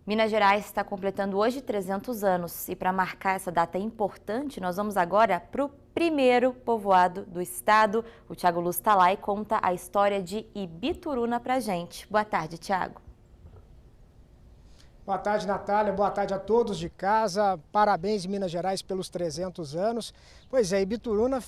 Minas Gerais está completando hoje 300 anos e para marcar essa data importante, nós vamos agora para o primeiro povoado do estado. O Thiago Luz está lá e conta a história de Ibituruna para a gente. Boa tarde, Thiago. Boa tarde, Natália. Boa tarde a todos de casa. Parabéns, Minas Gerais, pelos 300 anos. Pois é, Ibituruna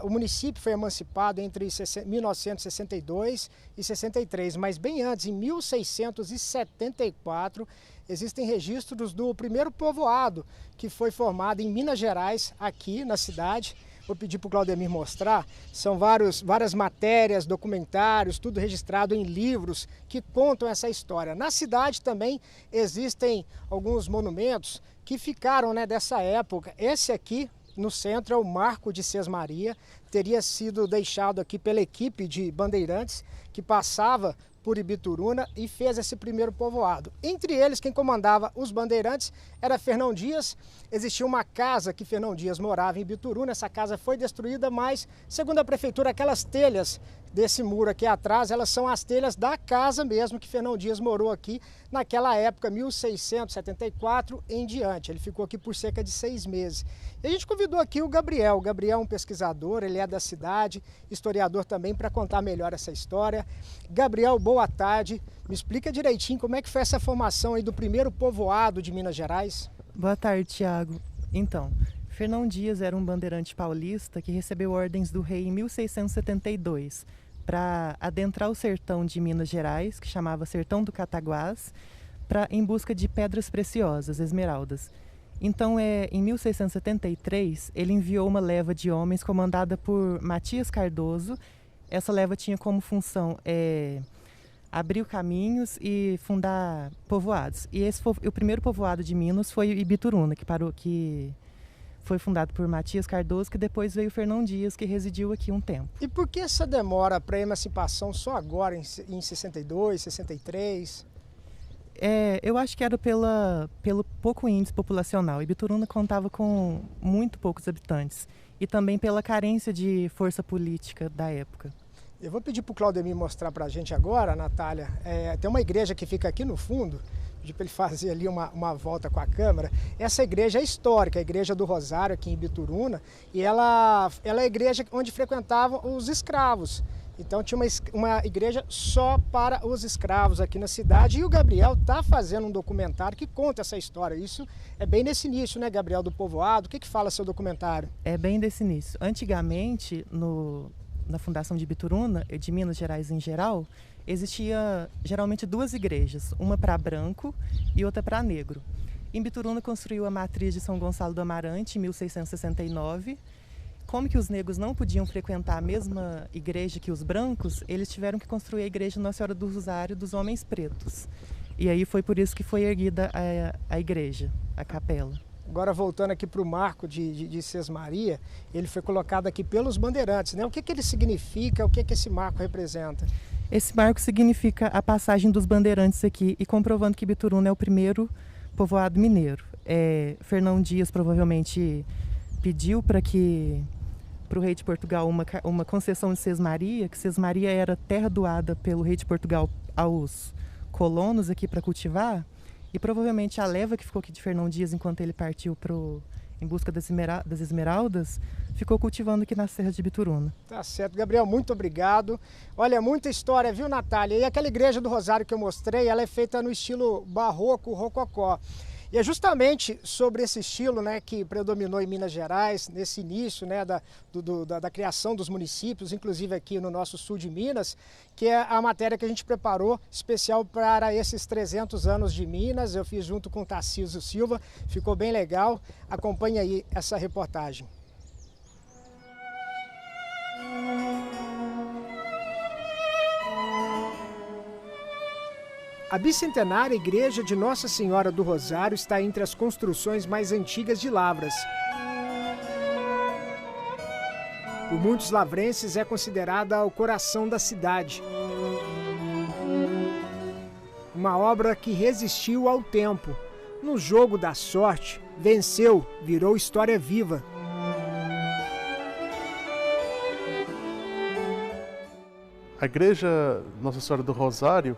o município foi emancipado entre 1962 e 63, mas bem antes, em 1674, existem registros do primeiro povoado que foi formado em Minas Gerais, aqui na cidade. Vou pedir para o Claudemir mostrar. São várias matérias, documentários, tudo registrado em livros que contam essa história. Na cidade também existem alguns monumentos que ficaram, dessa época. Esse aqui no centro é o Marco de Sesmaria, teria sido deixado aqui pela equipe de bandeirantes que passava por Ibituruna e fez esse primeiro povoado. Entre eles, quem comandava os bandeirantes era Fernão Dias. Existia uma casa que Fernão Dias morava em Ibituruna. Essa casa foi destruída, mas, segundo a prefeitura, aquelas telhas desse muro aqui atrás, elas são as telhas da casa mesmo que Fernão Dias morou aqui naquela época, 1674 em diante. Ele ficou aqui por cerca de 6 meses. E a gente convidou aqui o Gabriel. O Gabriel é um pesquisador, ele é da cidade, historiador também, para contar melhor essa história. Gabriel, boa tarde. Me explica direitinho como é que foi essa formação aí do primeiro povoado de Minas Gerais. Boa tarde, Thiago. Então, Fernão Dias era um bandeirante paulista que recebeu ordens do rei em 1672 para adentrar o sertão de Minas Gerais, que chamava Sertão do Cataguás, em busca de pedras preciosas, esmeraldas. Então, em 1673, ele enviou uma leva de homens comandada por Matias Cardoso. Essa leva tinha como função abrir caminhos e fundar povoados. E o primeiro povoado de Minas foi Ibituruna, que foi fundado por Matias Cardoso, que depois veio Fernão Dias, que residiu aqui um tempo. E por que essa demora para a emancipação só agora, em 62, 63? Eu acho que era pelo pouco índice populacional. Ibituruna contava com muito poucos habitantes e também pela carência de força política da época. Eu vou pedir para o Claudemir mostrar para a gente agora, Natália. Tem uma igreja que fica aqui no fundo, pedir para ele fazer ali uma volta com a câmera. Essa igreja é histórica, a Igreja do Rosário aqui em Ibituruna, e ela é a igreja onde frequentavam os escravos. Então tinha uma igreja só para os escravos aqui na cidade, e o Gabriel está fazendo um documentário que conta essa história. Isso é bem nesse início, né, Gabriel, do povoado? O que fala seu documentário? É bem desse início. Antigamente, na fundação de Ibituruna, de Minas Gerais em geral, existia geralmente 2 igrejas, uma para branco e outra para negro. Ibituruna construiu a matriz de São Gonçalo do Amarante em 1669. Como que os negros não podiam frequentar a mesma igreja que os brancos, eles tiveram que construir a igreja Nossa Senhora do Rosário dos Homens Pretos. E aí foi por isso que foi erguida a igreja, a capela. Agora voltando aqui para o Marco de Sesmaria, ele foi colocado aqui pelos bandeirantes, né? O que ele significa, o que esse marco representa? Esse marco significa a passagem dos bandeirantes aqui e comprovando que Ibituruna é o primeiro povoado mineiro. Fernão Dias provavelmente pediu para o rei de Portugal uma concessão de Sesmaria, que Sesmaria era terra doada pelo rei de Portugal aos colonos aqui para cultivar. E provavelmente a leva que ficou aqui de Fernão Dias enquanto ele partiu em busca das esmeraldas, ficou cultivando aqui na Serra de Ibituruna. Tá certo, Gabriel, muito obrigado. Olha, muita história, viu, Natália? E aquela igreja do Rosário que eu mostrei, ela é feita no estilo barroco, rococó. E é justamente sobre esse estilo, que predominou em Minas Gerais, nesse início, da criação dos municípios, inclusive aqui no nosso sul de Minas, que é a matéria que a gente preparou especial para esses 300 anos de Minas. Eu fiz junto com o Tarcísio Silva, ficou bem legal. Acompanhe aí essa reportagem. A bicentenária Igreja de Nossa Senhora do Rosário está entre as construções mais antigas de Lavras. Por muitos lavrenses é considerada o coração da cidade. Uma obra que resistiu ao tempo. No jogo da sorte, venceu, virou história viva. A Igreja Nossa Senhora do Rosário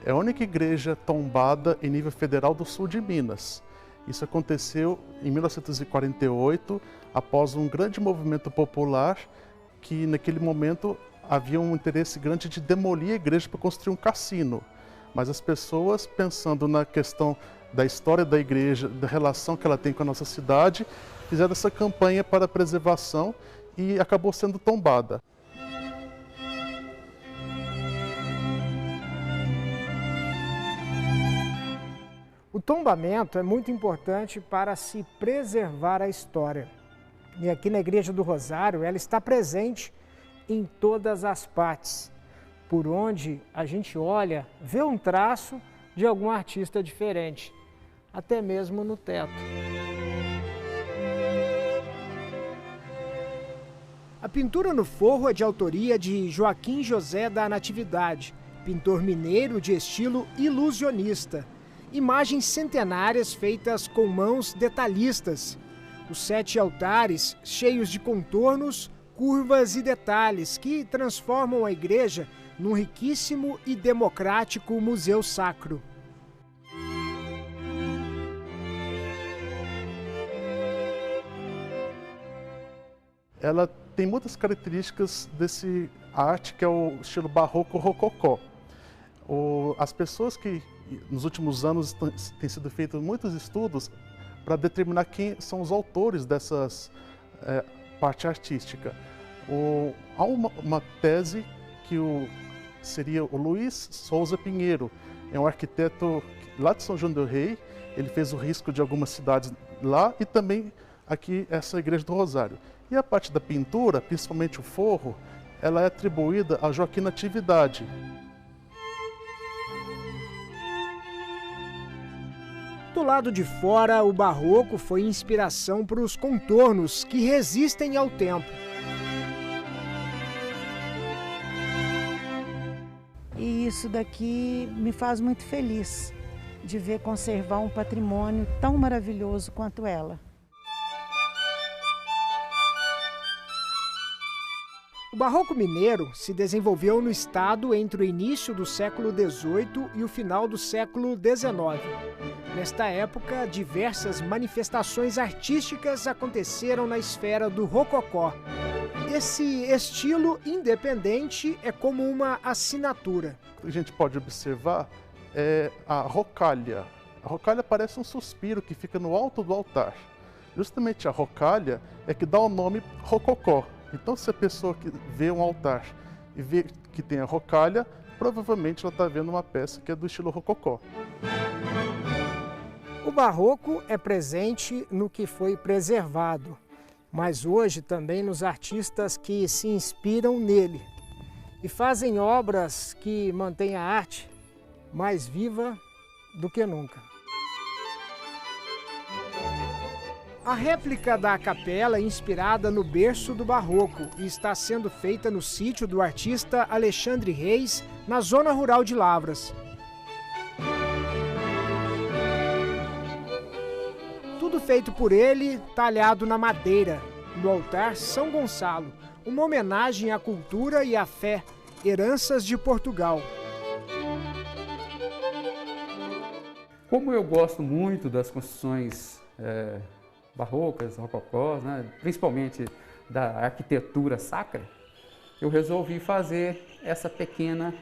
É a única igreja tombada em nível federal do sul de Minas. Isso aconteceu em 1948, após um grande movimento popular que, naquele momento, havia um interesse grande de demolir a igreja para construir um cassino. Mas as pessoas, pensando na questão da história da igreja, da relação que ela tem com a nossa cidade, fizeram essa campanha para a preservação e acabou sendo tombada. O tombamento é muito importante para se preservar a história. E aqui na Igreja do Rosário, ela está presente em todas as partes. Por onde a gente olha, vê um traço de algum artista diferente, até mesmo no teto. A pintura no forro é de autoria de Joaquim José da Natividade, pintor mineiro de estilo ilusionista. Imagens centenárias feitas com mãos detalhistas. Os 7 altares cheios de contornos, curvas e detalhes que transformam a igreja num riquíssimo e democrático museu sacro. Ela tem muitas características desse arte que é o estilo barroco rococó. As pessoas que nos últimos anos têm sido feitos muitos estudos para determinar quem são os autores dessas parte artística. Há uma tese que seria o Luiz Souza Pinheiro, é um arquiteto lá de São João del Rei. Ele fez o risco de algumas cidades lá e também aqui essa Igreja do Rosário. E a parte da pintura, principalmente o forro, ela é atribuída a Joaquim Natividade. Do lado de fora, o barroco foi inspiração para os contornos que resistem ao tempo. E isso daqui me faz muito feliz de ver conservar um patrimônio tão maravilhoso quanto ela. O barroco mineiro se desenvolveu no estado entre o início do século XVIII e o final do século XIX. Nesta época, diversas manifestações artísticas aconteceram na esfera do rococó. Esse estilo independente é como uma assinatura. O que a gente pode observar é a rocalha. A rocalha parece um suspiro que fica no alto do altar. Justamente a rocalha é que dá o nome rococó. Então, se a pessoa que vê um altar e vê que tem a rocalha, provavelmente ela está vendo uma peça que é do estilo rococó. O barroco é presente no que foi preservado, mas hoje também nos artistas que se inspiram nele e fazem obras que mantêm a arte mais viva do que nunca. A réplica da capela é inspirada no berço do barroco e está sendo feita no sítio do artista Alexandre Reis, na zona rural de Lavras. Tudo feito por ele, talhado na madeira, no altar São Gonçalo, uma homenagem à cultura e à fé, heranças de Portugal. Como eu gosto muito das construções barrocas, rococós, né, principalmente da arquitetura sacra, eu resolvi fazer essa pequena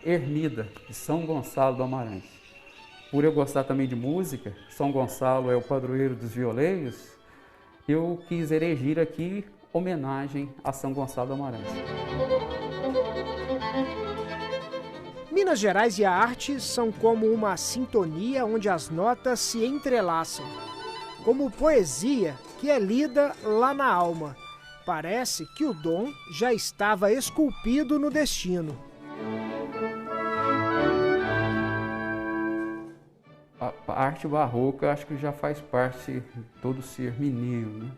ermida de São Gonçalo do Amarante. Por eu gostar também de música, São Gonçalo é o padroeiro dos violeiros, eu quis erigir aqui homenagem a São Gonçalo do Amarante. Minas Gerais e a arte são como uma sintonia onde as notas se entrelaçam. Como poesia que é lida lá na alma. Parece que o dom já estava esculpido no destino. A arte barroca acho que já faz parte de todo ser mineiro, né?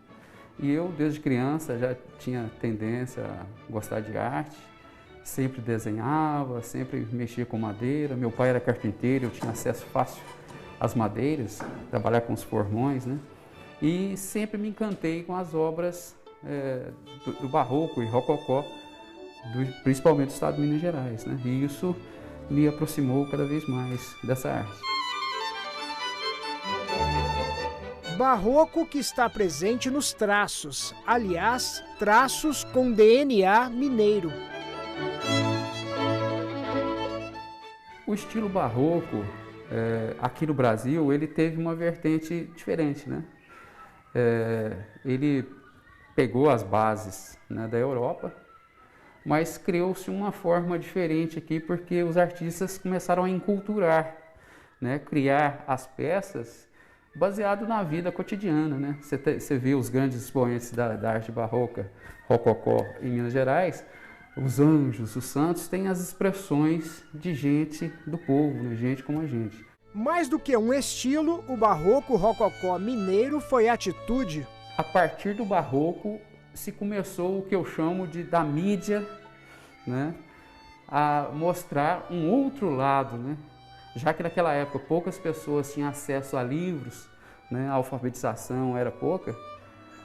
E eu, desde criança, já tinha tendência a gostar de arte. Sempre desenhava, sempre mexia com madeira. Meu pai era carpinteiro, eu tinha acesso fácil às madeiras, trabalhar com os formões, né? E sempre me encantei com as obras do barroco e rococó, principalmente do estado de Minas Gerais, né? E isso me aproximou cada vez mais dessa arte. Barroco que está presente nos traços, aliás, traços com DNA mineiro. O estilo barroco, aqui no Brasil, ele teve uma vertente diferente, né? Ele pegou as bases, né, da Europa, mas criou-se uma forma diferente aqui porque os artistas começaram a enculturar, né, criar as peças baseado na vida cotidiana, né? Você vê os grandes expoentes da arte barroca, rococó em Minas Gerais, os anjos, os santos têm as expressões de gente do povo, né? Gente como a gente. Mais do que um estilo, o barroco rococó mineiro foi atitude. A partir do barroco se começou o que eu chamo da mídia, né, a mostrar um outro lado, né? Já que naquela época poucas pessoas tinham acesso a livros, né, a alfabetização era pouca,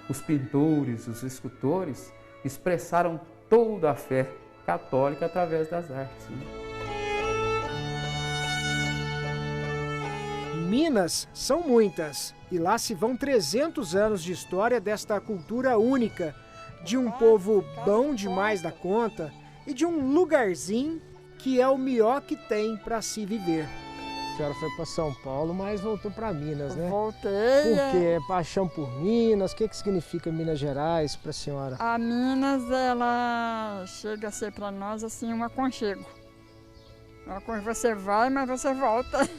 os pintores, os escultores expressaram toda a fé católica através das artes, né? Minas são muitas, e lá se vão 300 anos de história desta cultura única, de um povo bom demais da conta e de um lugarzinho que é o melhor que tem para se viver. A senhora foi para São Paulo, mas voltou para Minas, né? Voltei. Por quê? Paixão por Minas? O que significa Minas Gerais para a senhora? A Minas, ela chega a ser para nós assim um aconchego. Você vai, mas você volta.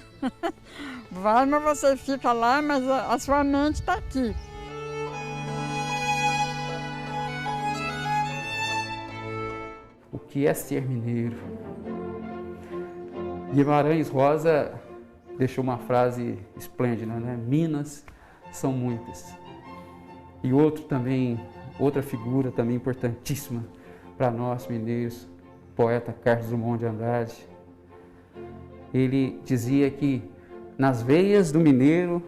Vai, mas você fica lá, mas a sua mente está aqui. O que é ser mineiro? Guimarães Rosa deixou uma frase esplêndida, né? Minas são muitas. E outra figura também importantíssima para nós mineiros, o poeta Carlos Drummond de Andrade. Ele dizia que nas veias do mineiro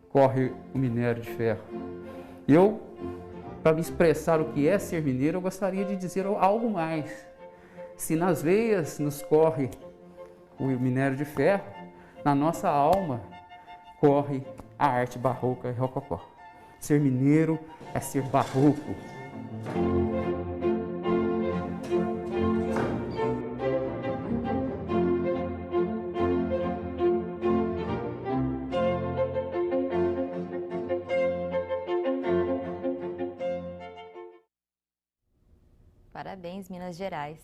corre o minério de ferro. E eu, para me expressar o que é ser mineiro, eu gostaria de dizer algo mais. Se nas veias nos corre o minério de ferro, na nossa alma corre a arte barroca e rococó. Ser mineiro é ser barroco. Parabéns, Minas Gerais.